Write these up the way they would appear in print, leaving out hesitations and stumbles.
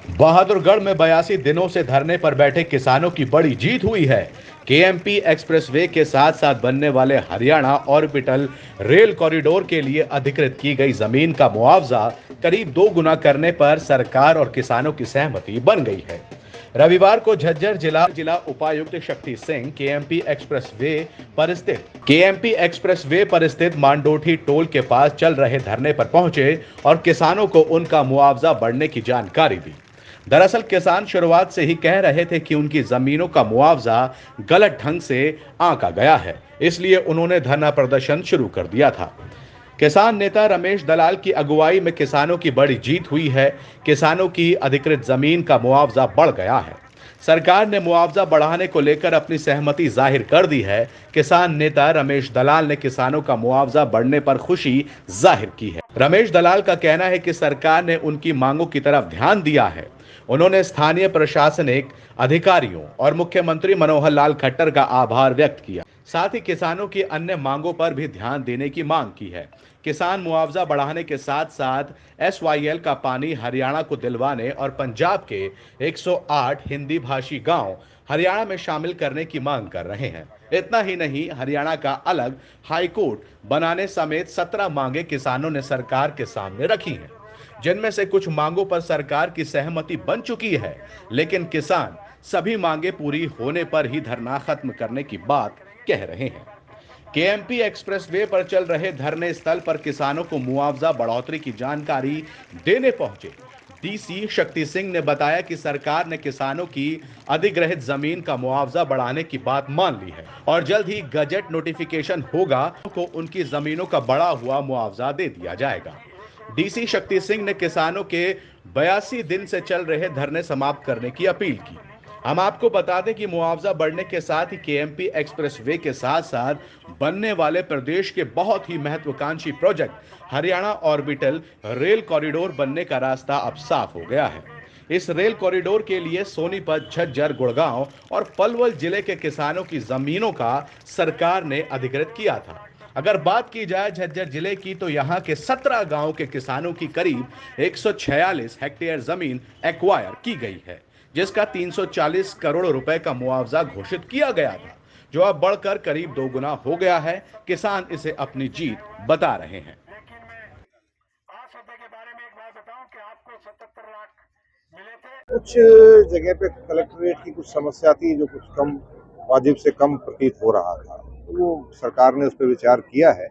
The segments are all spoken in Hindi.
बहादुरगढ़ में 82 दिनों से धरने पर बैठे किसानों की बड़ी जीत हुई है। केएमपी एक्सप्रेसवे के साथ साथ बनने वाले हरियाणा ऑर्बिटल रेल कॉरिडोर के लिए अधिकृत की गई जमीन का मुआवजा करीब 2 गुना करने पर सरकार और किसानों की सहमति बन गई है। रविवार को झज्जर जिला उपायुक्त शक्ति सिंह केएमपी एक्सप्रेसवे पर स्थित मांडोठी टोल के पास चल रहे धरने पर पहुंचे और किसानों को उनका मुआवजा बढ़ने की जानकारी दी। दरअसल किसान शुरुआत से ही कह रहे थे कि उनकी जमीनों का मुआवजा गलत ढंग से आंका गया है, इसलिए उन्होंने धरना प्रदर्शन शुरू कर दिया था। किसान नेता रमेश दलाल की अगुवाई में किसानों की बड़ी जीत हुई है। किसानों की अधिकृत जमीन का मुआवजा बढ़ गया है। सरकार ने मुआवजा बढ़ाने को लेकर अपनी सहमति जाहिर कर दी है। किसान नेता रमेश दलाल ने किसानों का मुआवजा बढ़ने पर खुशी जाहिर की है। रमेश दलाल का कहना है कि सरकार ने उनकी मांगों की तरफ ध्यान दिया है। उन्होंने स्थानीय प्रशासनिक अधिकारियों और मुख्यमंत्री मनोहर लाल खट्टर का आभार व्यक्त किया। साथ ही किसानों की अन्य मांगों पर भी ध्यान देने की मांग की है। किसान मुआवजा बढ़ाने के साथ साथ एसवाईएल का पानी हरियाणा को दिलवाने और पंजाब के 108 हिंदी भाषी गांव हरियाणा में शामिल करने की मांग कर रहे हैं। इतना ही नहीं, हरियाणा का अलग हाईकोर्ट बनाने समेत 17 मांगे किसानों ने सरकार के सामने रखी हैं, जिनमें से कुछ मांगों पर सरकार की सहमति बन चुकी है, लेकिन किसान सभी मांगे पूरी होने पर ही धरना खत्म करने की बात कह रहे हैं। केएमपी एक्सप्रेसवे पर चल रहे धरने स्थल पर किसानों को मुआवजा बढ़ोतरी की जानकारी देने पहुंचे डीसी शक्ति सिंह ने बताया कि सरकार ने किसानों की अधिग्रहित जमीन का मुआवजा बढ़ाने की बात मान ली है और जल्द ही गजट नोटिफिकेशन होगा तो उनकी जमीनों का बढ़ा हुआ मुआवजा दे दिया जाएगा। डीसी शक्ति सिंह ने किसानों के 82 दिन से चल रहे धरने समाप्त करने की अपील की। हम आपको बता दें कि मुआवजा बढ़ने के साथ ही केएमपी एक्सप्रेसवे के साथ साथ बनने वाले प्रदेश के बहुत ही महत्वाकांक्षी project Haryana orbital rail corridor बनने का रास्ता अब साफ हो गया है। इस रेल कॉरिडोर के लिए सोनीपत, झज्जर, गुड़गांव और पलवल जिले के किसानों की जमीनों का सरकार ने अधिकृत किया था। अगर बात की जाए झज्जर जिले की, तो यहाँ के 17 गांव के किसानों की करीब 146 हेक्टेयर जमीन एक्वायर की गई है, जिसका 340 करोड़ रुपए का मुआवजा घोषित किया गया था, जो अब बढ़कर करीब 2 गुना हो गया है। किसान इसे अपनी जीत बता रहे हैं। कुछ जगह पे कलेक्ट्रेट की कुछ समस्या थी जो कुछ कम वाजिब से कम प्रतीत हो रहा था, तो वो सरकार ने उस पर विचार किया है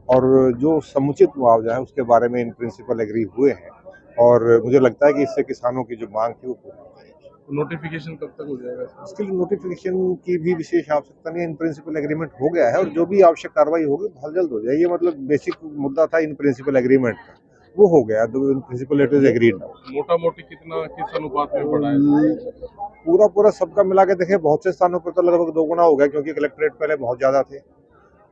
और जो समुचित मुआवजा है उसके बारे में इन प्रिंसिपल एग्री हुए हैं और मुझे लगता है कि इससे किसानों की जो मांग थी वो पूरी हो जाएगी। नोटिफिकेशन कब तक हो जाएगा? इसके लिए नोटिफिकेशन की भी विशेष आवश्यकता नहीं है, इन प्रिंसिपल एग्रीमेंट हो गया है और जो भी आवश्यक कार्रवाई होगी बहुत जल्द हो जाएगी। ये मतलब बेसिक मुद्दा था इन प्रिंसिपल एग्रीमेंट का, वो हो गया। Principal it is agreed now. मोटा मोटी किस अनुपात में बढ़ा है? पूरा सबका मिला के देखें, बहुत से स्थानों पर तो लगभग 2 गुना हो गया, क्योंकि कलेक्ट्रेट पहले बहुत ज्यादा थे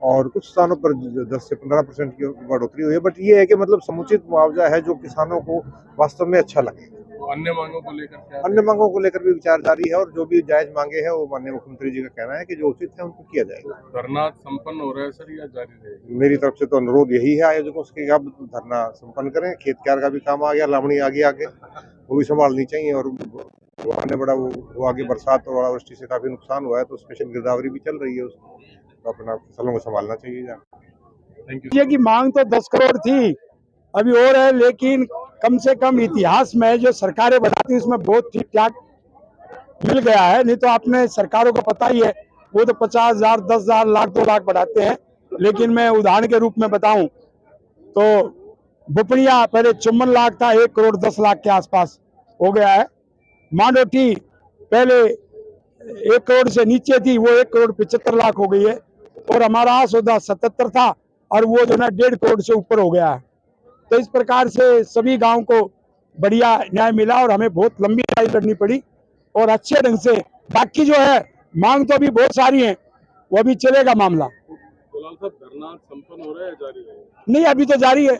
और कुछ स्थानों पर 10 से 15% की बढ़ोतरी हुई है। बट ये है कि मतलब समुचित मुआवजा है जो किसानों को वास्तव में अच्छा लगे। तो अन्य मांगों को लेकर क्या? अन्य मांगों को लेकर भी विचार जारी है और जो भी जायज मांगे हैं वो माननीय मुख्यमंत्री जी का कहना है कि जो उचित है उनको किया जाएगा। धरना संपन्न हो रहा है सर या जारी रहेगा? मेरी तरफ से तो अनुरोध यही है आयोजकों से कि अब धरना संपन्न करें। खेत क्यार का भी काम आ गया, लावणी आ गया आगे, वो भी संभालनी चाहिए और आने बड़ा वो आगे बरसात और ओलावृष्टि से काफी नुकसान हुआ है, तो स्पेशल गिरदावरी भी चल रही है, उसको तो अपना फसलों को संभालना चाहिए। Thank you. ये की मांग तो 10 करोड़ थी, अभी और है, लेकिन कम से कम इतिहास में जो सरकारें बनाती उसमें बहुत ठीक ठाक मिल गया है। नहीं तो आपने सरकारों को पता ही है, वो तो 50,000, 10,000, लाख, 2 लाख बढ़ाते हैं। लेकिन मैं उदाहरण के रूप में बताऊं तो बुपड़िया पहले 54 लाख था, 1 करोड़ 10 लाख के आसपास हो गया है। मांडोठी पहले 1 करोड़ से नीचे थी, वो 1 करोड़ 75 लाख हो गई है। और हमारा सौदा 77 था और वो जो ना 1.5 करोड़ से ऊपर हो गया है। तो इस प्रकार से सभी गांव को बढ़िया न्याय मिला और हमें बहुत लंबी लड़ाई लड़नी पड़ी और अच्छे ढंग से। बाकी जो है मांग तो अभी बहुत सारी है, वो अभी चलेगा मामला। दलाल साहब, धरना संपन्न हो रहा है या जारी रहेगा? नहीं, अभी तो जारी है।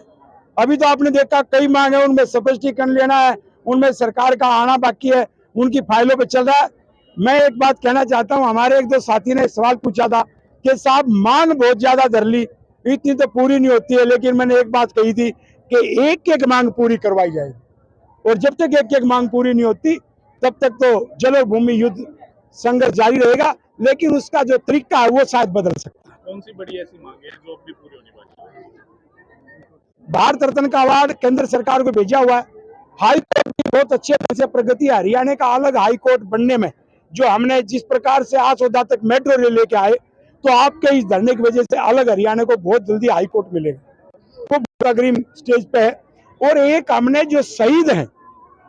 अभी तो आपने देखा कई मांग है, उनमें स्पष्टीकरण लेना है, उनमें सरकार का आना बाकी है, उनकी फाइलों पे चल रहा है। मैं एक बात कहना चाहता हूँ, हमारे एक दो साथी ने सवाल पूछा था कि साहब मांग बहुत ज्यादा धर ली, इतनी तो पूरी नहीं होती है। लेकिन मैंने एक बात कही थी कि एक एक मांग पूरी करवाई जाएगी। और जब तक एक एक मांग पूरी नहीं होती तब तक तो जल और भूमि युद्ध संघर्ष जारी रहेगा, लेकिन उसका जो तरीका है वो शायद बदल सकता है। कौन सी बड़ी ऐसी मांग है जो अभी पूरी होनी बाकी है? भारत रत्न का अवार्ड केंद्र सरकार को भेजा हुआ है। हाई कोर्ट की बहुत अच्छे ढंग से प्रगति है। हरियाणा का अलग हाई कोर्ट बनने में जो हमने जिस प्रकार से आसोदा तक मेट्रो रेल लेके आए, तो आपके इस धरने की वजह से अलग हरियाणा को बहुत जल्दी हाई कोर्ट मिलेगा। वो अग्रिम स्टेज पे है। और एक हमने जो शहीद हैं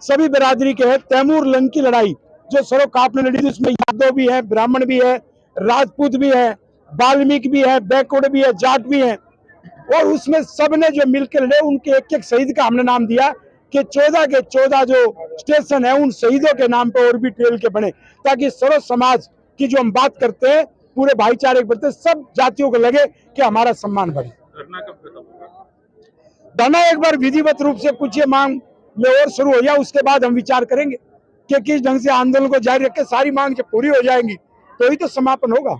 सभी बिरादरी के हैं, तैमूर लंग की लड़ाई जो सरों आपने लड़ी थी, उसमें यादव भी है, ब्राह्मण भी है, राजपूत भी है, वाल्मीकि भी है, बैकवर्ड भी है, जाट भी है, और उसमें सबने जो मिलकर लड़े उनके एक एक शहीद का हमने नाम दिया कि 14 के 14 जो स्टेशन है उन शहीदों के नाम पर और भी ट्रेल के बने, ताकि सर्व समाज की जो हम बात करते हैं पूरे भाईचारे के प्रति सब जातियों को लगे कि हमारा सम्मान बढ़े। धरना कब खत्म होगा? धरना एक बार विधिवत रूप से कुछ ये मांग में और शुरू हो जाए, उसके बाद हम विचार करेंगे कि किस ढंग से आंदोलन को जारी रख के सारी मांग जब पूरी हो जाएंगी तो ही तो समापन होगा।